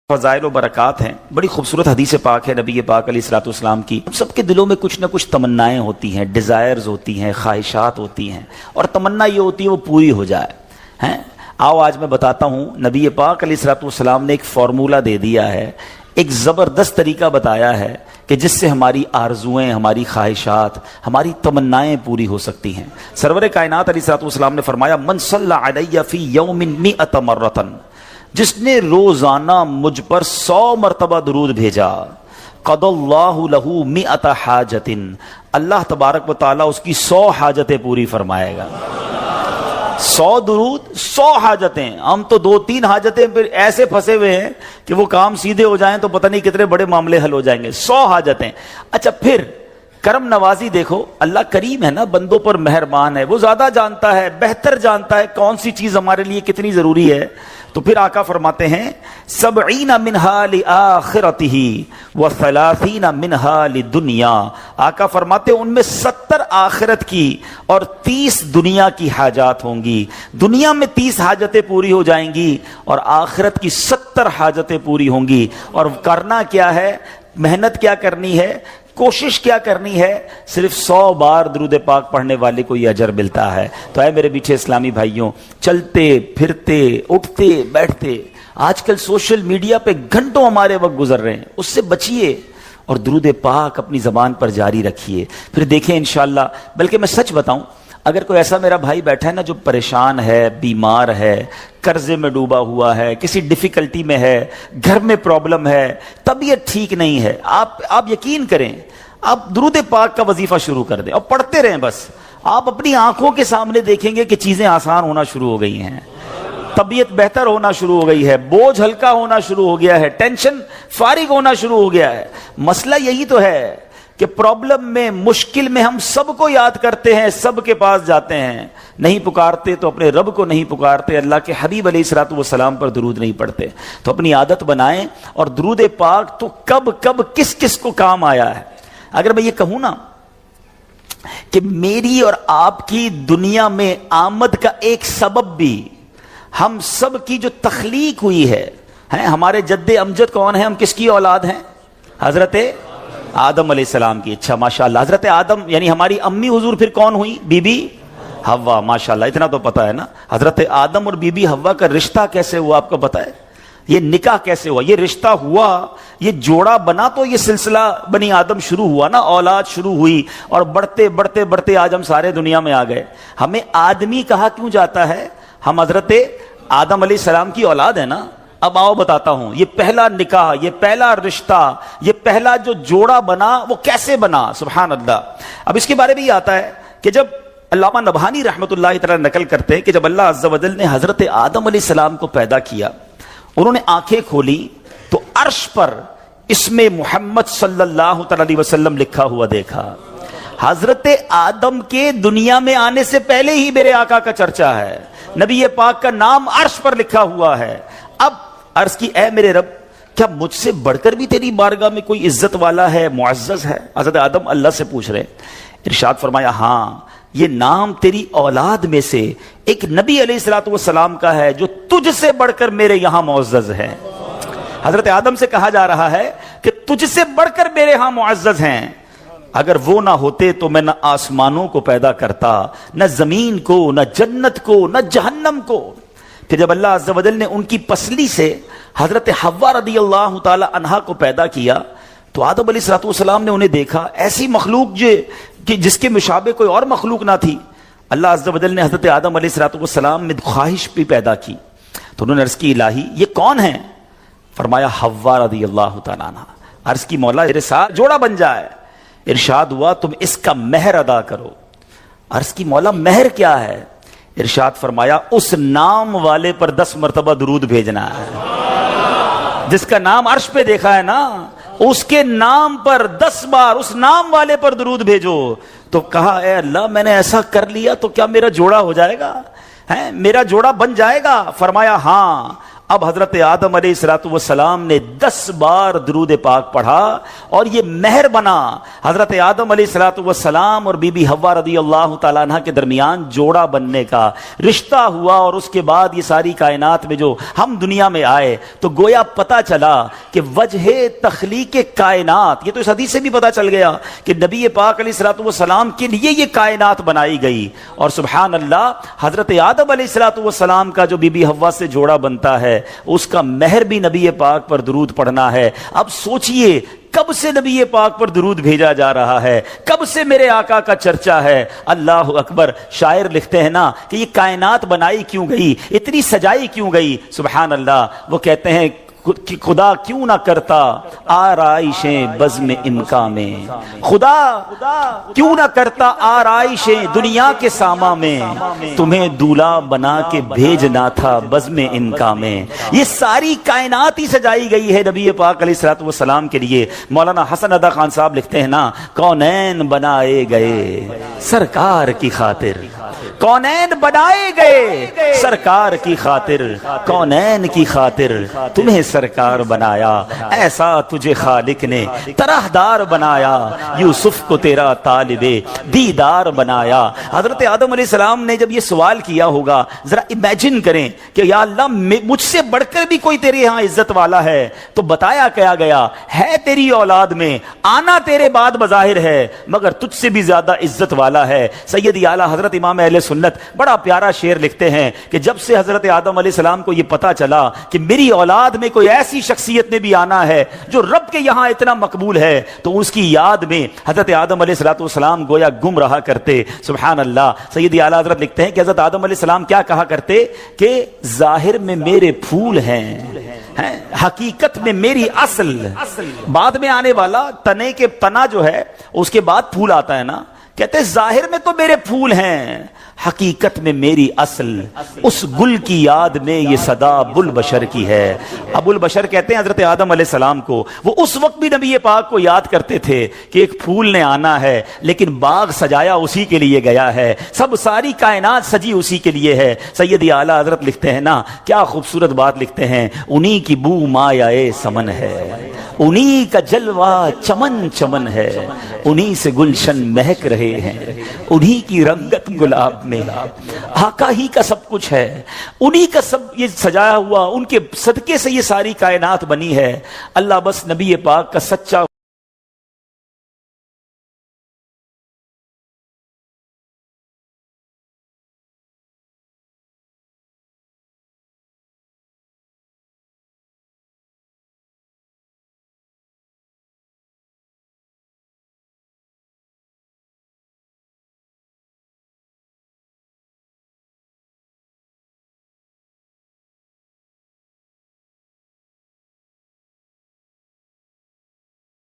فضائل و برکات ہیں. بڑی خوبصورت حدیث پاک ہے نبی پاک علیہ الصلوۃ والسلام کی. ہم سب کے دلوں میں کچھ نہ کچھ تمنائیں ہوتی ہیں، ڈیزائرز ہوتی ہیں، خواہشات ہوتی ہیں، اور تمنا یہ ہوتی ہے وہ پوری ہو جائے. ہیں آؤ آج میں بتاتا ہوں، نبی پاک علیہ الصلوۃ والسلام نے ایک فارمولہ دے دیا ہے، ایک زبردست طریقہ بتایا ہے کہ جس سے ہماری آرزوئیں، ہماری خواہشات، ہماری تمنائیں پوری ہو سکتی ہیں. سرور کائنات علیہ الصلوۃ والسلام نے فرمایا من صلی علی فی یوم 100 مرۃ، جس نے روزانہ مجھ پر 100 مرتبہ درود بھیجا، قضى اللہ لہ 100 حاجۃ، اللہ تبارک و تعالیٰ اس کی 100 حاجتیں پوری فرمائے گا. 100 درود 100 حاجتیں. ہم تو 2-3 حاجتیں پھر ایسے پھنسے ہوئے ہیں کہ وہ کام سیدھے ہو جائیں تو پتہ نہیں کتنے بڑے معاملے حل ہو جائیں گے. 100 حاجتیں. اچھا پھر کرم نوازی دیکھو، اللہ کریم ہے نا، بندوں پر مہربان ہے، وہ زیادہ جانتا ہے، بہتر جانتا ہے کون سی چیز ہمارے لیے کتنی ضروری ہے. تو پھر آقا فرماتے ہیں 70 منہا لآخرتہ و30 منہا لدنیا. آقا فرماتے ہیں ان میں 70 آخرت کی اور 30 دنیا کی حاجات ہوں گی. دنیا میں 30 حاجتیں پوری ہو جائیں گی اور آخرت کی 70 حاجتیں پوری ہوں گی. اور کرنا کیا ہے، محنت کیا کرنی ہے، کوشش کیا کرنی ہے، صرف 100 بار درود پاک پڑھنے والے کو یہ اجر ملتا ہے. تو اے میرے میٹھے اسلامی بھائیوں، چلتے پھرتے اٹھتے بیٹھتے آج کل سوشل میڈیا پہ گھنٹوں ہمارے وقت گزر رہے ہیں، اس سے بچیے اور درود پاک اپنی زبان پر جاری رکھیے. پھر دیکھیں انشاءاللہ. بلکہ میں سچ بتاؤں، اگر کوئی ایسا میرا بھائی بیٹھا ہے نا جو پریشان ہے، بیمار ہے، قرضے میں ڈوبا ہوا ہے، کسی ڈیفیکلٹی میں ہے، گھر میں پرابلم ہے، طبیعت ٹھیک نہیں ہے، آپ یقین کریں، آپ درود پاک کا وظیفہ شروع کر دیں اور پڑھتے رہیں. بس آپ اپنی آنکھوں کے سامنے دیکھیں گے کہ چیزیں آسان ہونا شروع ہو گئی ہیں، طبیعت بہتر ہونا شروع ہو گئی ہے، بوجھ ہلکا ہونا شروع ہو گیا ہے، ٹینشن فارغ ہونا شروع ہو گیا ہے. مسئلہ یہی تو ہے کہ پرابلم میں، مشکل میں ہم سب کو یاد کرتے ہیں، سب کے پاس جاتے ہیں، نہیں پکارتے تو اپنے رب کو نہیں پکارتے، اللہ کے حبیب علیہ الصلوۃ والسلام پر درود نہیں پڑھتے. تو اپنی عادت بنائیں. اور درود پاک تو کب کب کس کس کو کام آیا ہے. اگر میں یہ کہوں نا کہ میری اور آپ کی دنیا میں آمد کا ایک سبب بھی ہم سب کی جو تخلیق ہوئی ہے، ہمارے جد امجد کون ہیں، ہم کس کی اولاد ہیں؟ حضرت آدم علیہ السلام کی. اچھا ماشاءاللہ، حضرت آدم یعنی ہماری امی حضور پھر کون ہوئی؟ بی بی حوا. ماشاءاللہ اتنا تو پتا ہے نا. حضرت آدم اور بی بی حوا کا رشتہ کیسے ہوا آپ کو پتا ہے؟ یہ نکاح کیسے ہوا، یہ رشتہ ہوا، یہ جوڑا بنا تو یہ سلسلہ بنی آدم شروع ہوا نا، اولاد شروع ہوئی. اور بڑھتے بڑھتے بڑھتے آج ہم سارے دنیا میں آ گئے. ہمیں آدمی کہا کیوں جاتا ہے؟ ہم حضرت آدم علیہ السلام کی اولاد ہے نا. اب آؤ بتاتا ہوں، یہ پہلا نکاح، یہ پہلا رشتہ، یہ پہلا جو جوڑا بنا وہ کیسے بنا؟ سبحان اللہ. اب اس کے بارے میں یہ آتا ہے کہ جب علامہ نبہانی رحمۃ اللہ تعالی نقل کرتے ہیں کہ جب اللہ عز و جل نے حضرت آدم علیہ السلام کو پیدا کیا، انہوں نے آنکھیں کھولی تو عرش پر اسم محمد صلی اللہ تعالی علیہ وسلم لکھا ہوا دیکھا. حضرت آدم کے دنیا میں آنے سے پہلے ہی میرے آقا کا چرچا ہے، نبی پاک کا نام عرش پر لکھا ہوا ہے. اب عرض کی اے میرے رب، کیا مجھ سے بڑھ کر بھی تیری بارگاہ میں کوئی عزت والا ہے، معزز ہے؟ حضرت آدم اللہ سے پوچھ رہے. ارشاد فرمایا ہاں، یہ نام تیری اولاد میں سے ایک نبی علیہ الصلوۃ والسلام کا ہے جو تجھ سے بڑھ کر میرے یہاں معزز ہے. حضرت آدم سے کہا جا رہا ہے کہ تجھ سے بڑھ کر میرے ہاں معزز ہیں. اگر وہ نہ ہوتے تو میں نہ آسمانوں کو پیدا کرتا، نہ زمین کو، نہ جنت کو، نہ جہنم کو. کہ جب اللہ عز و جل نے ان کی پسلی سے حضرت حوا رضی اللہ تعالی عنہا کو پیدا کیا تو آدم علیہ الصلوۃ والسلام نے انہیں دیکھا، ایسی مخلوق جس کے مشابہ کوئی اور مخلوق نہ تھی. اللہ عز و جل نے حضرت آدم علیہ الصلوۃ والسلام میں خواہش بھی پیدا کی. تو انہوں نے عرض کی الہی یہ کون ہیں؟ فرمایا حوا رضی اللہ تعالی عنہا. عرض کی مولا میرے ساتھ جوڑا بن جائے. ارشاد ہوا تم اس کا مہر ادا کرو. عرض کی مولا مہر کیا ہے؟ ارشاد فرمایا اس نام والے پر 10 مرتبہ درود بھیجنا ہے. جس کا نام عرش پہ دیکھا ہے نا، اس کے نام پر 10 بار اس نام والے پر درود بھیجو. تو کہا اے اللہ میں نے ایسا کر لیا تو کیا میرا جوڑا ہو جائے گا؟ میرا جوڑا بن جائے گا؟ فرمایا ہاں، اب حضرت آدم علیہ السلام نے 10 بار درود پاک پڑھا اور یہ مہر بنا حضرت آدم علیہ السلام اور بی بی حوا رضی اللہ تعالیٰ عنہ کے درمیان جوڑا بننے کا رشتہ ہوا، اور اس کے بعد یہ ساری کائنات میں جو ہم دنیا میں آئے تو گویا پتا چلا کہ وجہ تخلیق کائنات، یہ تو اس حدیث سے بھی پتا چل گیا کہ نبی پاک علیہ السلام کے لیے یہ کائنات بنائی گئی، اور سبحان اللہ حضرت آدم علیہ السلام کا جو بی بی حوا سے جوڑا بنتا ہے اس کا مہر بھی نبی پاک پر درود پڑھنا ہے۔ اب سوچئے کب سے نبی پاک پر درود بھیجا جا رہا ہے، کب سے میرے آقا کا چرچا ہے۔ اللہ اکبر۔ شاعر لکھتے ہیں نا کہ یہ کائنات بنائی کیوں گئی، اتنی سجائی کیوں گئی، سبحان اللہ۔ وہ کہتے ہیں کہ خدا کیوں نہ کرتا آرائشیں بزم انکا میں، خدا کیوں نہ کرتا آرائشیں دنیا کے ساما میں، تمہیں دولہا بنا کے بھیجنا تھا بزم انکا میں۔ یہ ساری کائنات ہی سجائی گئی ہے نبی پاک علیہ السلام کے لیے۔ مولانا حسن ادا خان صاحب لکھتے ہیں نا، کونین بنائے گئے سرکار کی خاطر، کونین بنائے گئے سرکار کی خاطر، کونین کی خاطر تمہیں سرکار بنایا، ایسا تجھے خالق نے طرح دار بنایا، یوسف کو تیرا طالب دیدار بنایا۔ حضرت آدم علیہ السلام نے جب یہ سوال کیا ہوگا، ذرا امیجن کریں کہ یا اللہ مجھ سے بڑھ کر بھی کوئی تیرے ہاں عزت والا ہے، تو بتایا کیا گیا ہے تیری اولاد میں آنا تیرے بعد بظاہر ہے مگر تجھ سے بھی زیادہ عزت والا ہے۔ سیدی اعلیٰ حضرت امام اہل سنت بڑا پیارا شعر لکھتے ہیں کہ جب سے حضرت آدم علیہ السلام کو یہ پتا چلا کہ میری اولاد میں کوئی ایسی شخصیت نے بھی آنا ہے جو رب کے یہاں اتنا مقبول ہے، تو اس کی یاد میں حضرت آدم علیہ السلام گویا گم رہا کرتے۔ سبحان اللہ۔ سیدی اعلیٰ حضرت لکھتے ہیں کہ حضرت آدم علیہ السلام کیا کہا کرتے کہ ظاہر میں میرے پھول ہیں، حقیقت میں میری اصل۔ بعد میں آنے والا تنے کے تنا جو ہے اس کے بعد پھول آتا ہے نا، کہتے ظاہر میں تو میرے پھول ہیں، حقیقت میں میری اصل، اس گل کی یاد میں یہ صدا ابو البشر کی ہے۔ ابو البشر کہتے ہیں حضرت آدم علیہ السلام کو، وہ اس وقت بھی نبی پاک کو یاد کرتے تھے کہ ایک پھول نے آنا ہے، لیکن باغ سجایا اسی کے لیے گیا ہے، سب ساری کائنات سجی اسی کے لیے ہے۔ سیدی اعلیٰ حضرت لکھتے ہیں نا، کیا خوبصورت بات لکھتے ہیں، انہی کی بو مایہ سمن ہے، انہی کا جلوہ چمن چمن ہے، انہی سے گلشن مہک رہے ہیں، انہی کی رنگت گلاب میں، آقا ہی کا سب کچھ ہے، انہی کا سب یہ سجایا ہوا، ان کے صدقے سے یہ ساری کائنات بنی ہے۔ اللہ بس نبی پاک کا سچا